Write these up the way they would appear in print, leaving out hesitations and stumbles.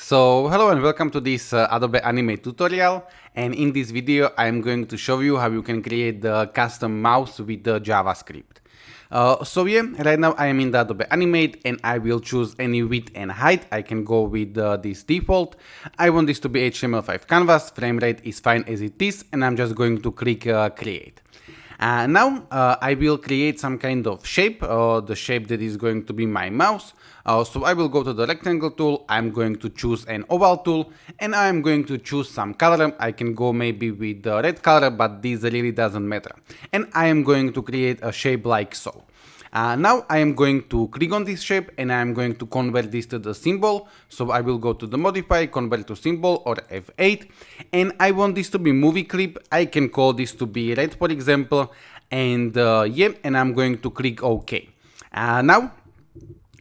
So hello and welcome to this Adobe Animate tutorial, and in this video I'm going to show you how you can create the custom mouse with the JavaScript. Right now I am in the Adobe Animate and I will choose any width and height. I can go with this default. I want this to be HTML5 canvas, frame rate is fine as it is, and I'm just going to click create. Now I will create some kind of shape, the shape that is going to be my mouse. So I will go to the rectangle tool, I'm going to choose an oval tool, and I'm going to choose some color. I can go maybe with the red color, but this really doesn't matter. And I am going to create a shape like so. Now I am going to click on this shape and I am going to convert this to the symbol. So I will go to the modify, convert to symbol or F8, and I want this to be movie clip. I can call this to be red, for example, and and I'm going to click OK. Now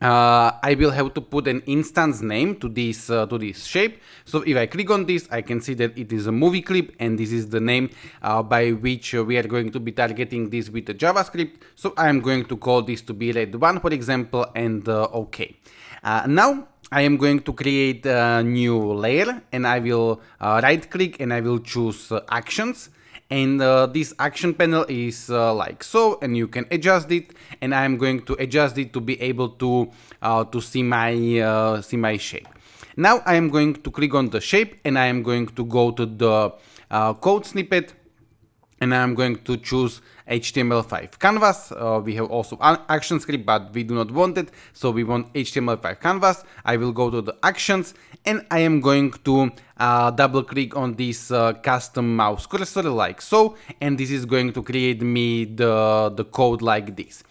I will have to put an instance name to this shape. So if I click on this, I can see that it is a movie clip, and this is the name by which we are going to be targeting this with the JavaScript. So I am going to call this to be red1, for example, and OK. Now I am going to create a new layer, and I will right click and I will choose actions. And this action panel is like so, and you can adjust it, and I am going to adjust it to be able to see my shape. Now I am going to click on the shape and I am going to go to the code snippet, and I am going to choose HTML5 canvas. We have also action script, but we do not want it, so we want HTML5 canvas. I will go to the actions and I am going to double click on this custom mouse cursor like so, and this is going to create me the code like this.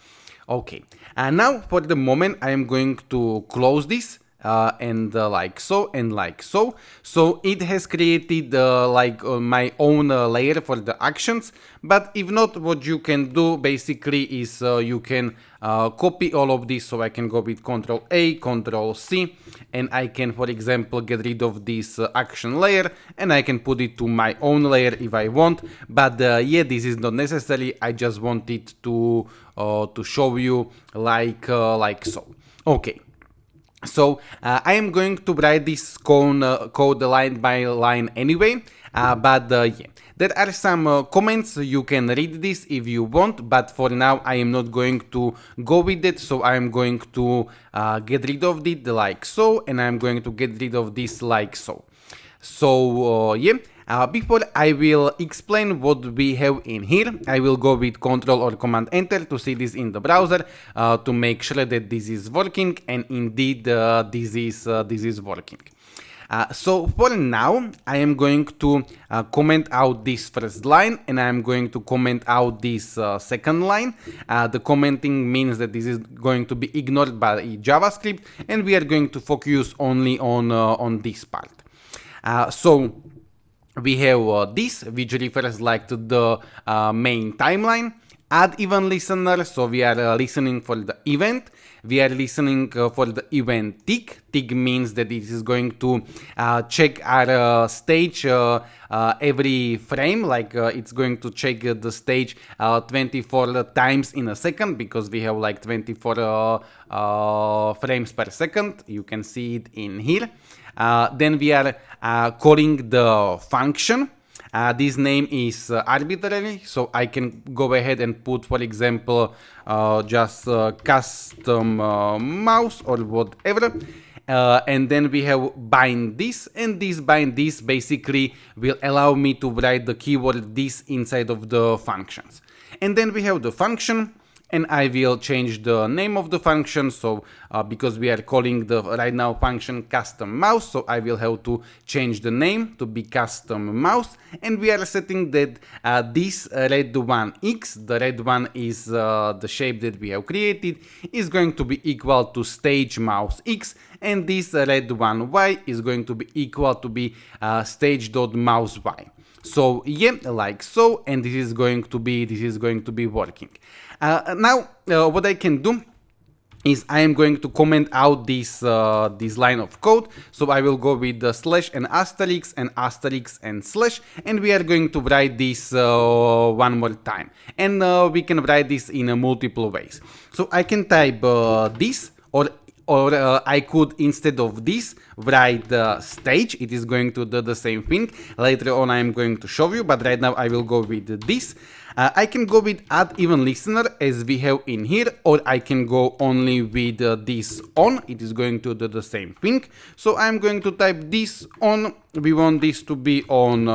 Okay, and now for the moment I am going to close this. Like so and like so. So it has created my own layer for the actions. But if not, what you can do basically is you can copy all of this. So I can go with Ctrl A, Ctrl C, and I can, for example, get rid of this action layer, and I can put it to my own layer if I want. But this is not necessary. I just wanted to show you like so. Okay. So I am going to write this code line by line anyway, there are some comments. You can read this if you want, but for now I am not going to go with it. So I am going to get rid of it like so, and I am going to get rid of this like so. So before I will explain what we have in here, I will go with Ctrl or Command Enter to see this in the browser to make sure that this is working, and indeed this is working. So for now I am going to comment out this first line, and I am going to comment out this second line. The commenting means that this is going to be ignored by JavaScript, and we are going to focus only on this part. So we have this, which refers like to the main timeline. Add event listener, so we are listening for the event. We are listening for the event tick. Tick means that it is going to check our stage every frame, like it's going to check the stage 24 times in a second, because we have like 24 frames per second. You can see it in here. Then we are calling the function. This name is arbitrary, so I can go ahead and put, for example, just custom mouse or whatever. And then we have bind this, and this bind this basically will allow me to write the keyword this inside of the functions. And then we have the function, and I will change the name of the function. So because we are calling the right now function custom mouse, so I will have to change the name to be custom mouse, and we are setting that this red one x, the red one is the shape that we have created, is going to be equal to stage mouse x, and this red one y is going to be equal to be stage.mouse y. So like so, and this is going to be working. Now what I can do is I am going to comment out this line of code. So I will go with the slash and asterisk and slash, and we are going to write this one more time. And we can write this in multiple ways. So I can type this, or or I could, instead of this, write stage. It is going to do the same thing. Later on I am going to show you, but right now I will go with this. I can go with add even listener as we have in here, or I can go only with this on. It is going to do the same thing. So I'm going to type this on. We want this to be on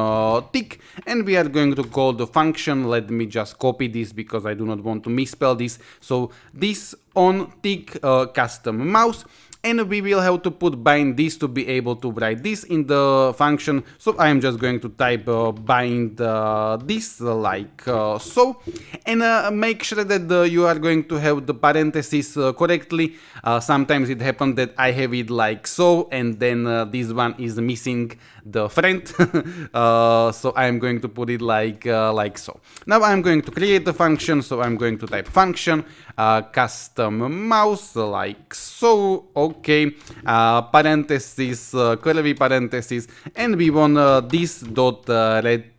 tick, and we are going to call the function. Let me just copy this because I do not want to misspell this. So this on tick custom mouse. And we will have to put bind this to be able to write this in the function. So I am just going to type bind this like so, and make sure that you are going to have the parentheses correctly. Sometimes it happens that I have it like so, and then this one is missing the friend. So I am going to put it like so. Now I'm going to create the function. So I'm going to type function custom mouse like so. Okay, parentheses, curly parentheses, and we want this dot red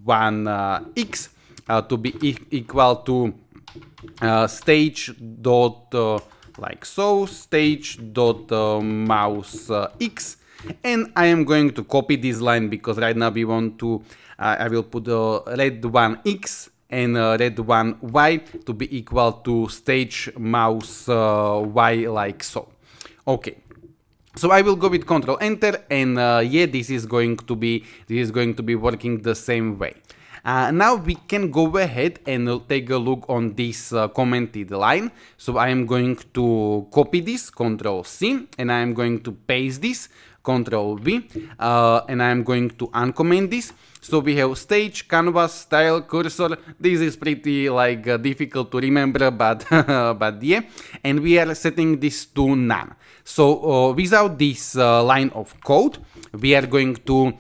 one x to be equal to stage dot like so, stage dot mouse x. And I am going to copy this line because right now we want to I will put red one x and red one y to be equal to stage mouse y like so. Okay. So I will go with Control Enter, and yeah, this is going to be working the same way. Now we can go ahead and take a look on this commented line. So I am going to copy this, Control C, and I am going to paste this, Control V, and I am going to uncomment this. So we have stage, canvas, style, cursor. This is pretty like difficult to remember, but but yeah. And we are setting this to none. So without this line of code, we are going to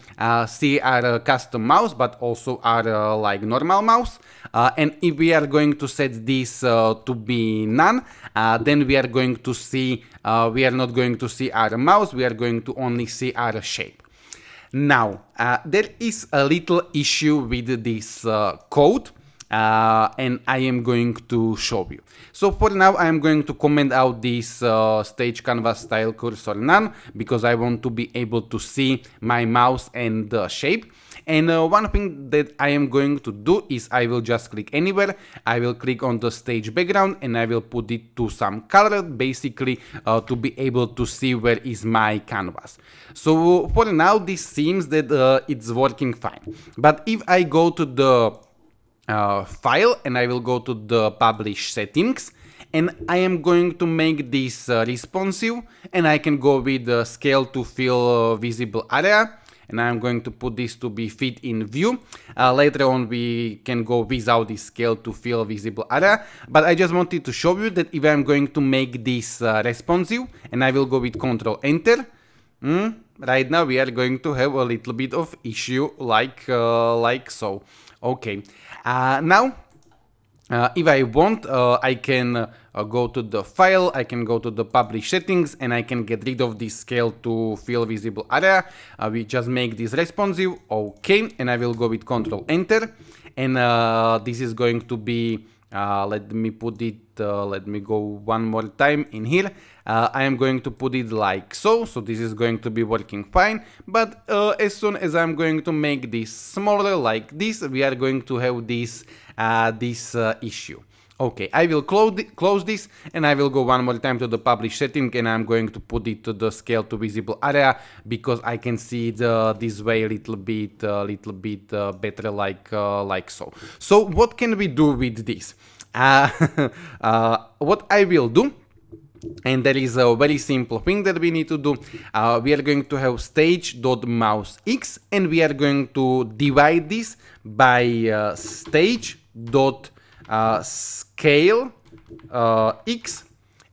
see our custom mouse, but also our like normal mouse. And if we are going to set this to be none, then we are going to see, we are not going to see our mouse, we are going to only see our shape. Now, there is a little issue with this code, and I am going to show you. So for now, I am going to comment out this stage, canvas, style, cursor, none, because I want to be able to see my mouse and the shape. And one thing that I am going to do is I will just click anywhere. I will click on the stage background and I will put it to some color, basically to be able to see where is my canvas. So for now, this seems that it's working fine. But if I go to the file and I will go to the publish settings, and I am going to make this responsive, and I can go with the scale to fill visible area. And I'm going to put this to be fit in view. Later on we can go without this scale to fill visible area, but I just wanted to show you that if I'm going to make this responsive, and I will go with Control Enter, right now we are going to have a little bit of issue like so. Okay, now if I want, I can go to the file, I can go to the publish settings, and I can get rid of this scale to fill visible area. We just make this responsive, okay, and I will go with Control Enter, and this is going to be, let me put it, let me go one more time in here. I am going to put it like so, so this is going to be working fine, but as soon as I'm going to make this smaller like this, we are going to have this issue. Okay, I will close this, and I will go one more time to the publish setting, and I'm going to put it to the scale to visible area because I can see it this way a little bit better, like so. So what can we do with this? What I will do, and there is a very simple thing that we need to do. We are going to have stage.mousex, and we are going to divide this by stage.scale x,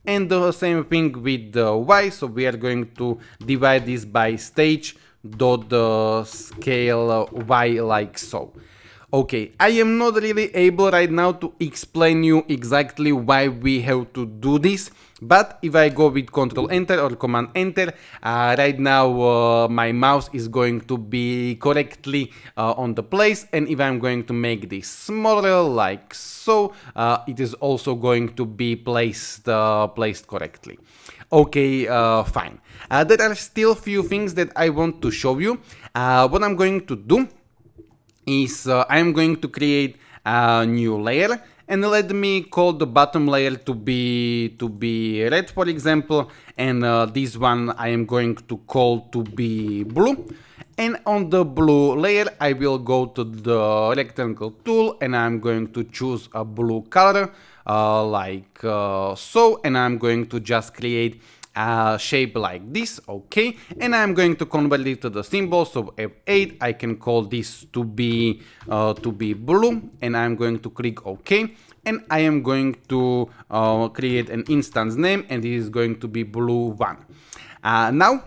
and the same thing with the y. So we are going to divide this by stage.scale y like so. Okay, I am not really able right now to explain you exactly why we have to do this, but if I go with Control Enter or Command Enter, right now my mouse is going to be correctly on the place, and if I'm going to make this smaller like so, it is also going to be placed correctly. Okay, fine. There are still few things that I want to show you. What I'm going to do is I'm going to create a new layer, and let me call the bottom layer to be red, for example, and this one I am going to call to be blue. And on the blue layer I will go to the rectangle tool, and I'm going to choose a blue color like so, and I'm going to just create shape like this, okay, and I'm going to convert it to the symbol. So F8, I can call this to be blue, and I'm going to click OK, and I am going to create an instance name, and this is going to be blue1. Now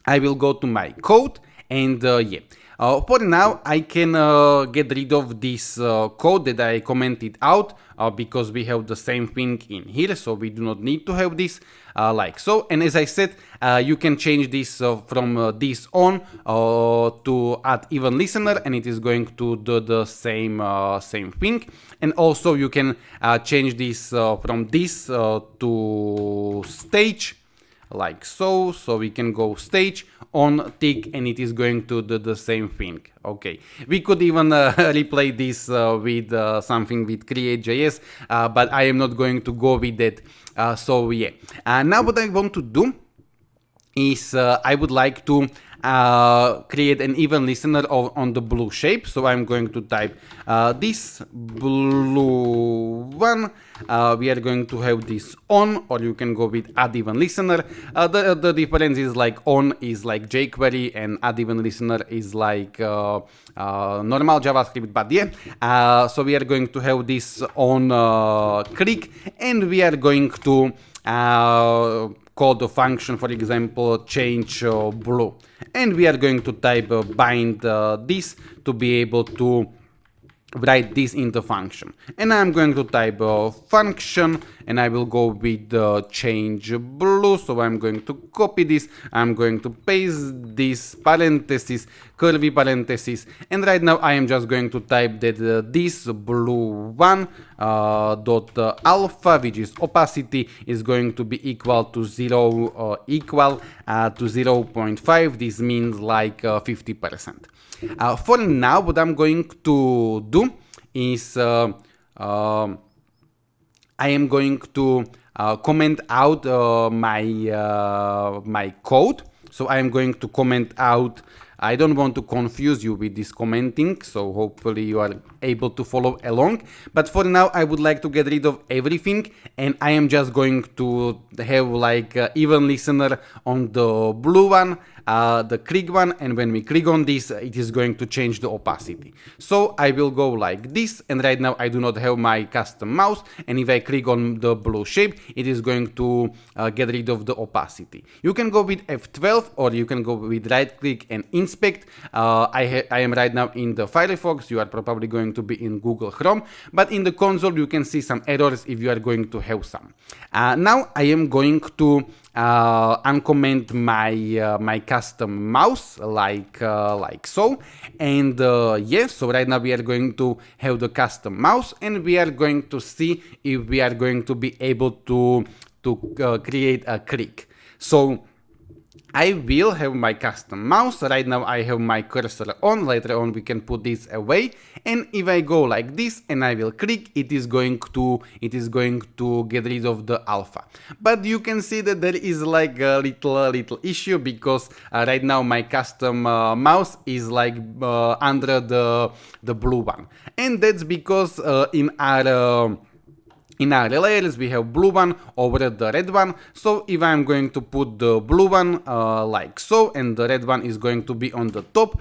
I will go to my code, and yeah. For now, I can get rid of this code that I commented out because we have the same thing in here, so we do not need to have this like so. And as I said, you can change this from this on to add even listener, and it is going to do the same thing. And also you can change this from this to stage like so, so we can go stage on tick, and it is going to do the same thing. Okay, we could even replay this with something with create.js, but I am not going to go with that. So yeah, now what I want to do is I would like to create an even listener on the blue shape. So I'm going to type this blue one. We are going to have this on, or you can go with add even listener. The difference is like on is like jQuery, and add even listener is like normal JavaScript, but yeah. So we are going to have this on click, and we are going to call the function, for example, change blue, and we are going to type bind this to be able to write this into function. And I'm going to type function, and I will go with change blue. So I'm going to copy this, I'm going to paste this parenthesis, curly parenthesis, and right now I am just going to type that this blue one dot alpha, which is opacity, is going to be equal to 0.5. This means like 50%. For now, what I'm going to do is I am going to comment out my code. So I am going to comment out. I don't want to confuse you with this commenting, so hopefully you are able to follow along. But for now, I would like to get rid of everything, and I am just going to have like even listener on the blue one, the click one, and when we click on this, it is going to change the opacity. So I will go like this, and right now I do not have my custom mouse, and if I click on the blue shape, it is going to get rid of the opacity. You can go with F12, or you can go with right click and inspect. I am right now in the Firefox. You are probably going to be in Google Chrome, but in the console you can see some errors if you are going to have some. Now I am going to uncomment my custom mouse like so, and yes, so right now we are going to have the custom mouse, and we are going to see if we are going to be able to create a click. So I will have my custom mouse. Right now I have my cursor on. Later on we can put this away, and if I go like this and I will click, it is going to get rid of the alpha. But you can see that there is like a little issue, because right now my custom mouse is like under the blue one, and that's because in our in our layers we have blue one over the red one. So if I'm going to put the blue one like so, and the red one is going to be on the top,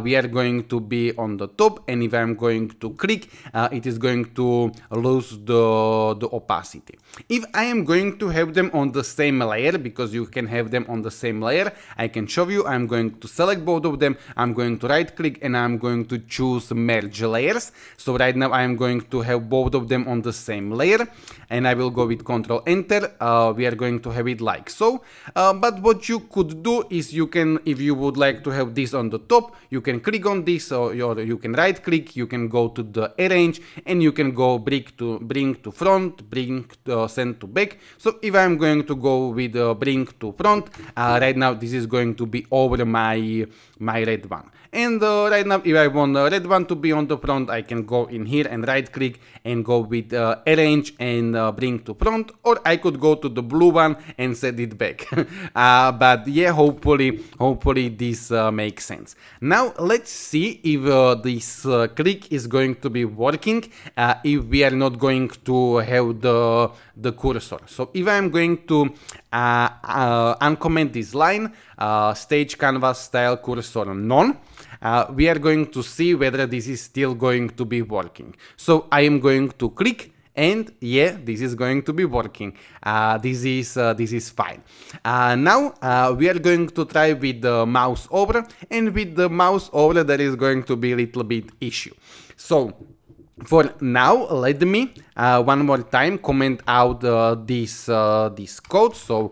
we are going to be on the top, and if I'm going to click, it is going to lose the opacity. If I am going to have them on the same layer, because you can have them on the same layer, I can show you. I'm going to select both of them, I'm going to right click, and I'm going to choose merge layers. So right now I am going to have both of them on the same layer, and I will go with Ctrl Enter. We are going to have it like so. But what you could do is, you can, if you would like to have this on the top, you can click on this, or you can right click, you can go to the arrange, and you can go bring to front, send to back. So if I'm going to go with bring to front, right now this is going to be over my red one. And right now, if I want the red one to be on the front, I can go in here and right click and go with arrange and bring to front, or I could go to the blue one and set it back. But yeah, hopefully this makes sense. Now let's see if this click is going to be working if we are not going to have the cursor. So if I'm going to uncomment this line, stage canvas style cursor none, we are going to see whether this is still going to be working. So I am going to click, and yeah, this is going to be working. This is fine. Now we are going to try with the mouse over, and with the mouse over there is going to be a little bit issue. So for now, let me one more time comment out this code. So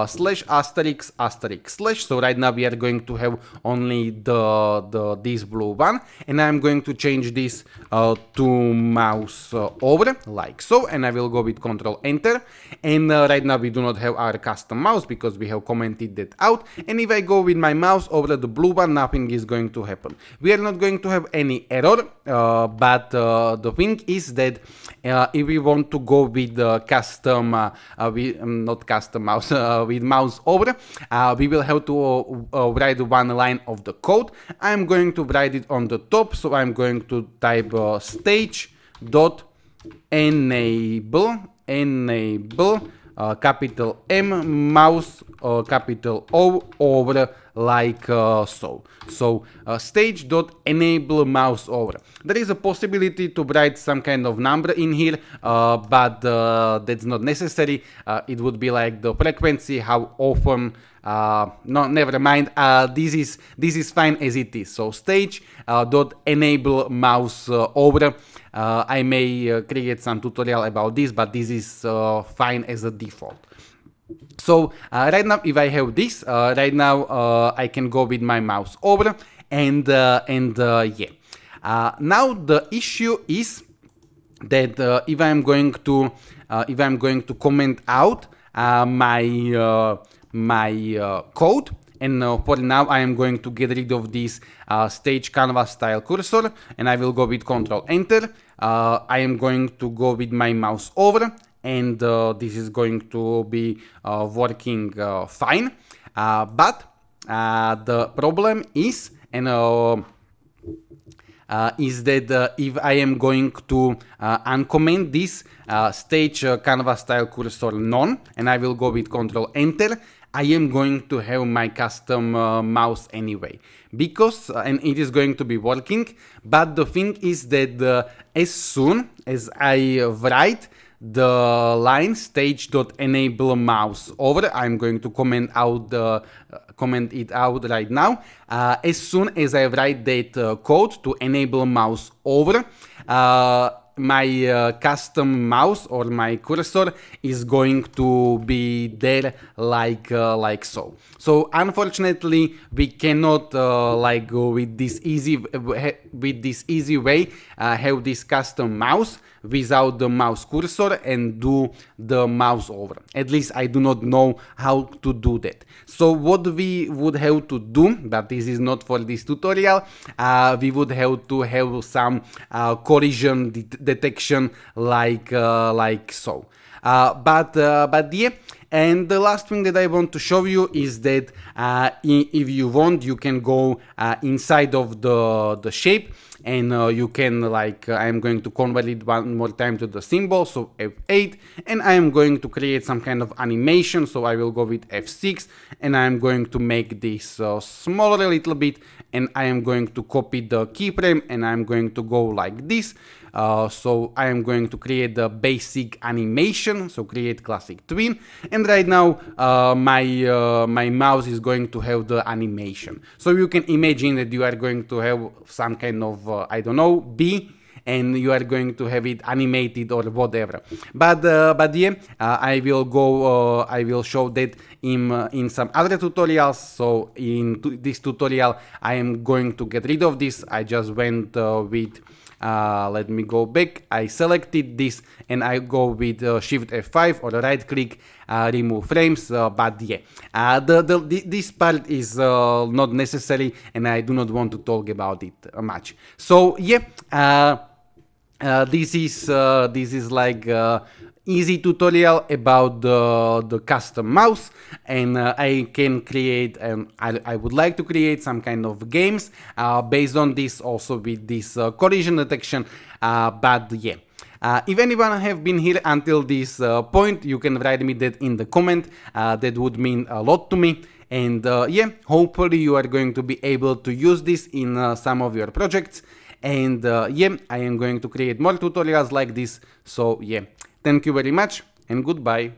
slash asterisk asterisk slash. So right now we are going to have only this blue one, and I'm going to change this to mouse over like so, and I will go with Ctrl Enter. And right now we do not have our custom mouse because we have commented that out. And if I go with my mouse over the blue one, nothing is going to happen. We are not going to have any error, but the thing is that if we want to go with custom, not custom mouse, with mouse over, we will have to write one line of the code. I'm going to write it on the top, so I'm going to type stage dot enable capital M mouse capital O over like so. So stage.enable mouse over. There is a possibility to write some kind of number in here, but that's not necessary. It would be like the frequency, how often. No, never mind. This is fine as it is. So stage.enable mouse over. I may create some tutorial about this, but this is fine as a default. So right now, if I have this, right now I can go with my mouse over, and yeah. Now the issue is that if I'm going to comment out my code, and for now I am going to get rid of this stage canvas style cursor, and I will go with Ctrl Enter. I am going to go with my mouse over, and this is going to be working fine. But the problem is, is that if I am going to uncomment this stage canvas style cursor none, and I will go with Ctrl Enter, I am going to have my custom mouse anyway, because and it is going to be working. But the thing is that as soon as I write the line stage.enable mouse over, I'm going to comment it out right now. As soon as I write that code to enable mouse over, my custom mouse or my cursor is going to be there like so. So unfortunately, we cannot like go with this easy way, have this custom mouse without the mouse cursor and do the mouse over. At least I do not know how to do that. So what we would have to do, but this is not for this tutorial, we would have to have some collision detection like so. But yeah. And the last thing that I want to show you is that if you want, you can go inside of the shape, and you can, like, I am going to convert it one more time to the symbol, so F8, and I am going to create some kind of animation, so I will go with F6, and I am going to make this smaller a little bit, and I am going to copy the keyframe, and I am going to go like this. So I am going to create the basic animation, so create classic twin, and right now my mouse is going to have the animation. So you can imagine that you are going to have some kind of I don't know, bee, and you are going to have it animated or whatever. But yeah, I will show that in some other tutorials. So in this tutorial I am going to get rid of this. I just went with let me go back. I selected this and I go with Shift F5 or right click, remove frames. But yeah, this part is not necessary, and I do not want to talk about it much. So yeah, this is like easy tutorial about the custom mouse, and I can create, I would like to create some kind of games based on this, also with this collision detection. But yeah, if anyone have been here until this point, you can write me that in the comment. That would mean a lot to me. And yeah, hopefully you are going to be able to use this in some of your projects. And yeah, I am going to create more tutorials like this. So yeah, thank you very much and goodbye.